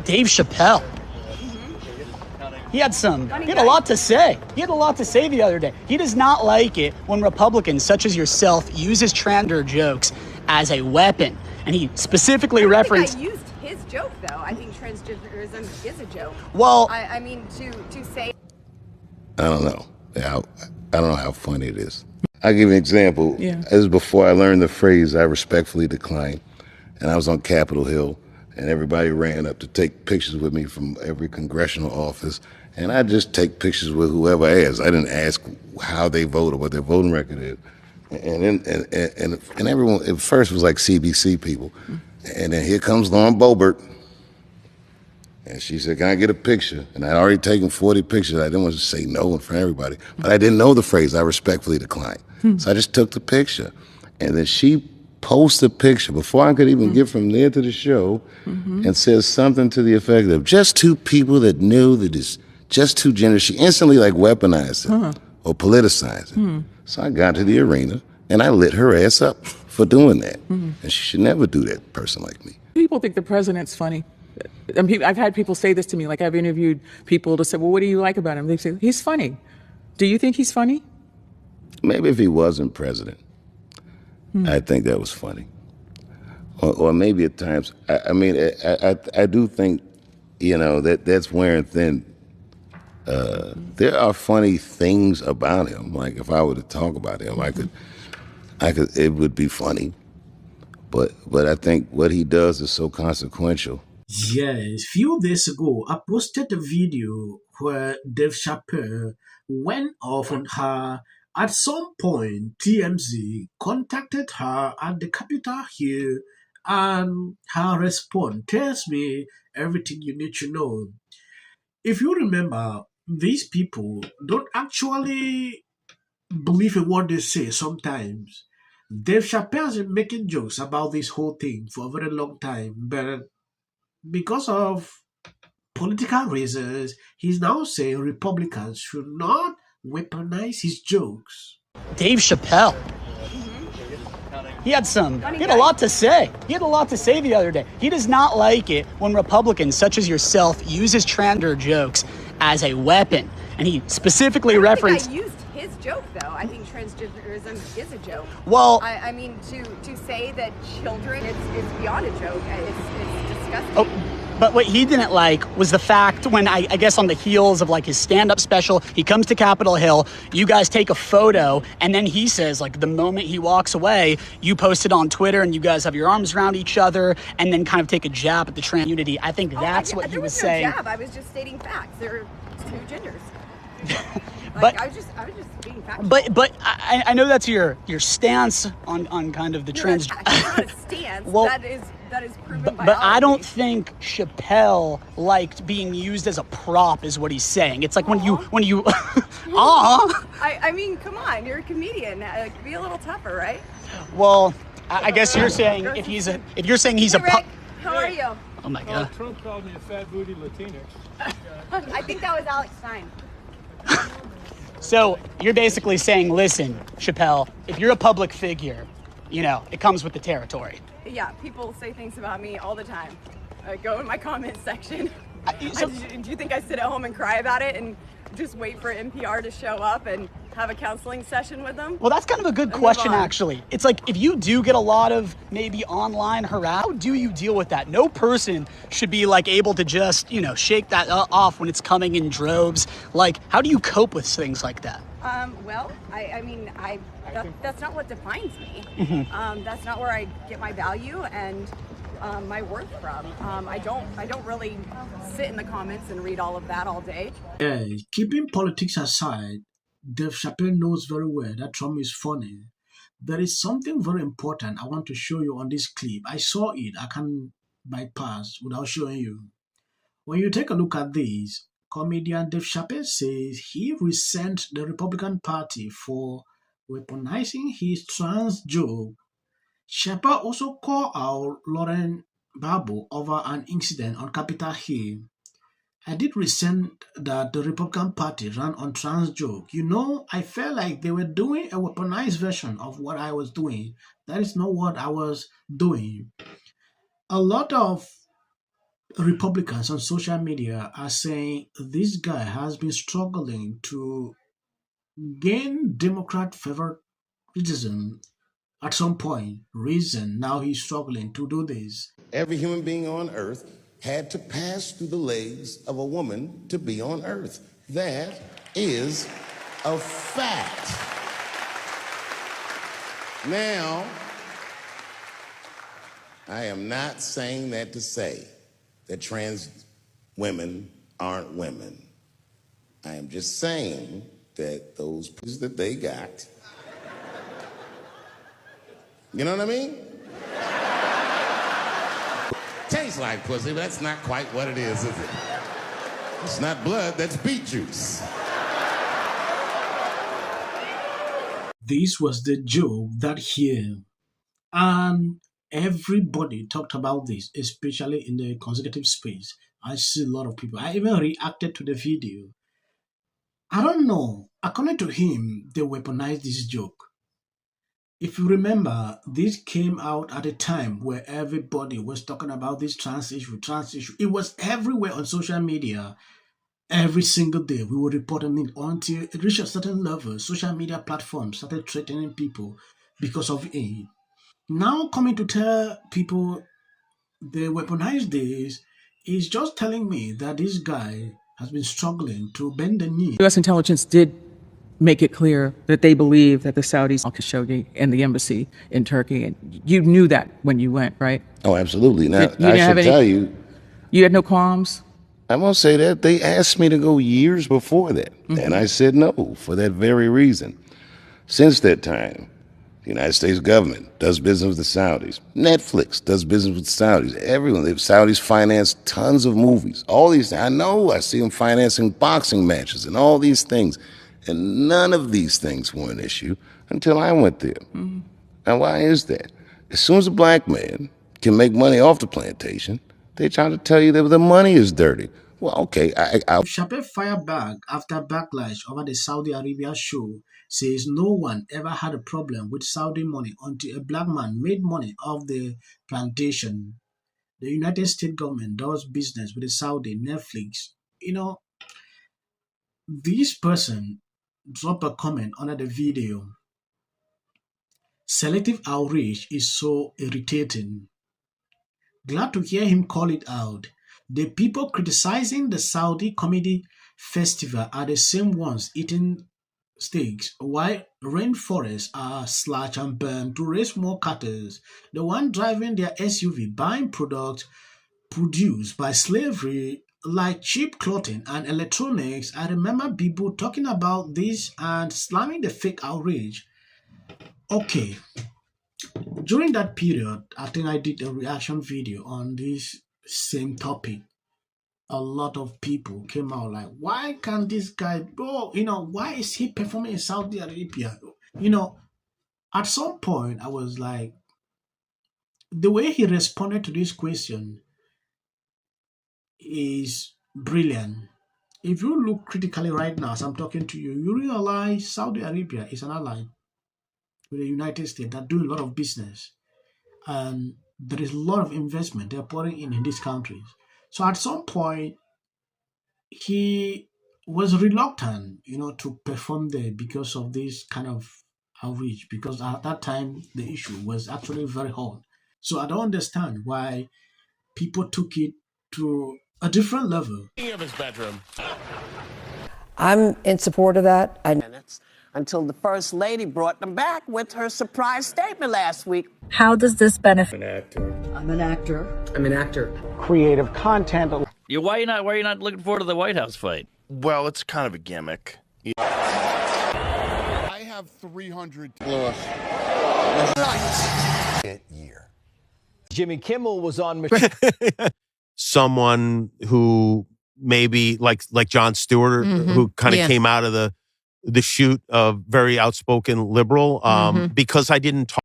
Dave Chappelle. He had a lot to say. He had a lot to say the other day. He does not like it when Republicans such as yourself uses transgender jokes as a weapon. And he specifically referenced... I used his joke, though. I think transgenderism is a joke. Well... I mean, to say... I don't know. I don't know how funny it is. I'll give you an example. This is before I learned the phrase, I respectfully decline. And I was on Capitol Hill, and everybody ran up to take pictures with me from every congressional office. And I just take pictures with whoever asked. I didn't ask how they vote or what their voting record is. And everyone at first was like CBC people. And then here comes Lauren Boebert. And she said, can I get a picture? And I'd already taken 40 pictures. I didn't want to say no in front of everybody. But I didn't know the phrase, I respectfully decline. So I just took the picture. And then she posted a picture before I could even get from there to the show and says something to the effect of, just two people that knew that it's just two genders. She instantly like weaponized it or politicized it. So I got to the arena and I lit her ass up for doing that. And she should never do that, a person like me. People think the president's funny. And I've had people say this to me, like I've interviewed people to say, well, what do you like about him? They say, he's funny. Do you think he's funny? Maybe if he wasn't president, I think that was funny. Or maybe at times, I do think, you know, that's wearing thin. There are funny things about him. Like if I were to talk about him, I could, it would be funny. But I think what he does is so consequential. Yes, few days ago, I posted a video where Dave Chappelle went off on her. At some point, TMZ contacted her at the Capitol Hill, and her response tells me everything you need to know. If you remember, these people don't actually believe in what they say sometimes. Dave Chappelle has been making jokes about this whole thing for a very long time, but because of political reasons, he's now saying Republicans should not weaponize his jokes. Dave Chappelle. He had a lot to say. He had a lot to say the other day. He does not like it when Republicans such as yourself uses transgender jokes as a weapon. And he specifically referenced... I used his joke, though. I think transgenderism is a joke. Well... I mean, to say that children, it's beyond a joke. It's disgusting. Oh. But what he didn't like was the fact when I guess on the heels of like his stand-up special, he comes to Capitol Hill, you guys take a photo, and then he says like the moment he walks away, you post it on Twitter and you guys have your arms around each other and then kind of take a jab at the trans community. I think that's what he was saying. There was no jab. I was just stating facts. There are two genders. But I was just being factual. But I know that's your stance on kind of the trans. That's not a stance. Well, that is proven by But I don't think Chappelle liked being used as a prop, is what he's saying. It's like when you I mean, come on, you're a comedian. Be a little tougher, right? Well, I guess you're saying if you're saying he's hey, a Rick, how are you? Oh my God. Trump called me a fat booty Latinx. I think that was Alex Stein. So you're basically saying, listen, Chappelle, if you're a public figure, you know, it comes with the territory. Yeah, people say things about me all the time. Go in my comment section. Do you think I sit at home and cry about it and just wait for NPR to show up and have a counseling session with them? Well, that's kind of a good question, actually. It's like, if you do get a lot of maybe online harassment, how do you deal with that? No person should be like able to just, you know, shake that off when it's coming in droves. Like, how do you cope with things like that? Well, that's not what defines me. That's not where I get my value and my worth from. I don't really sit in the comments and read all of that all day. Yeah, keeping politics aside, Dave Chappelle knows very well that Trump is funny. There is something very important I want to show you on this clip. I saw it. I can't bypass without showing you. When you take a look at this, comedian Dave Chappelle says he resents the Republican Party for weaponizing his trans joke. Chappelle also called out Lauren Boebert over an incident on Capitol Hill. I did resent that the Republican Party ran on trans joke. You know, I felt like they were doing a weaponized version of what I was doing. That is not what I was doing. A lot of Republicans on social media are saying this guy has been struggling to gain Democrat favoritism at some point. Reason now he's struggling to do this. Every human being on earth had to pass through the legs of a woman to be on earth. That is a fact. Now, I am not saying that to say that trans women aren't women. I am just saying that those pieces that they got, you know what I mean? Tastes like pussy, but that's not quite what it is it? It's not blood, that's beet juice. This was the joke that year, and everybody talked about this, especially in the consecutive space. I see a lot of people. I even reacted to the video. I don't know. According to him, they weaponized this joke. If you remember, this came out at a time where everybody was talking about this trans issue. It was everywhere on social media. Every single day, we would report on it until it reached a certain level. Social media platforms started threatening people because of it. Now coming to tell people they weaponize this is just telling me that this guy has been struggling to bend the knee. U.S. intelligence did make it clear that they believe that the Saudis are Khashoggi and the embassy in Turkey. And you knew that when you went, right? Oh, absolutely. Now, You I didn't have should tell you, You had no qualms? I won't say that. They asked me to go years before that, and I said no for that very reason. Since that time, the United States government does business with the Saudis. Netflix does business with the Saudis. Everyone, the Saudis finance tons of movies. All these, I know, I see them financing boxing matches and all these things. And none of these things were an issue until I went there. And why is that? As soon as a black man can make money off the plantation, they try to tell you that the money is dirty. Well, okay, Chappelle fired back after backlash over the Saudi Arabia show, says no one ever had a problem with Saudi money until a black man made money off the plantation. The United States government does business with the Saudi Netflix. You know, this person dropped a comment under the video. Selective outrage is so irritating. Glad to hear him call it out. The people criticizing the Saudi Comedy Festival are the same ones eating steaks, while rainforests are slashed and burned to raise more cattle. The one driving their SUV buying products produced by slavery like cheap clothing and electronics. I remember people talking about this and slamming the fake outrage. Okay, during that period, I think I did a reaction video on this same topic. A lot of people came out like, why can't this guy, bro, why is he performing in Saudi Arabia? At some point, I was like, the way he responded to this question is brilliant. If you look critically right now, as I'm talking to you, you realize Saudi Arabia is an ally with the United States that do a lot of business. And there is a lot of investment they're pouring in these countries. So at some point, he was reluctant, to perform there because of this kind of outreach, because at that time, the issue was actually very hot. So I don't understand why people took it to a different level. I'm in support of that. Until the First Lady brought them back with her surprise statement last week. How does this benefit? I'm an actor. Creative content. Why are you not looking forward to the White House fight? Well, it's kind of a gimmick. I have 300. Year. Jimmy Kimmel was on. Someone who maybe like Jon Stewart, who kind of came out of the chute of very outspoken liberal, because I didn't talk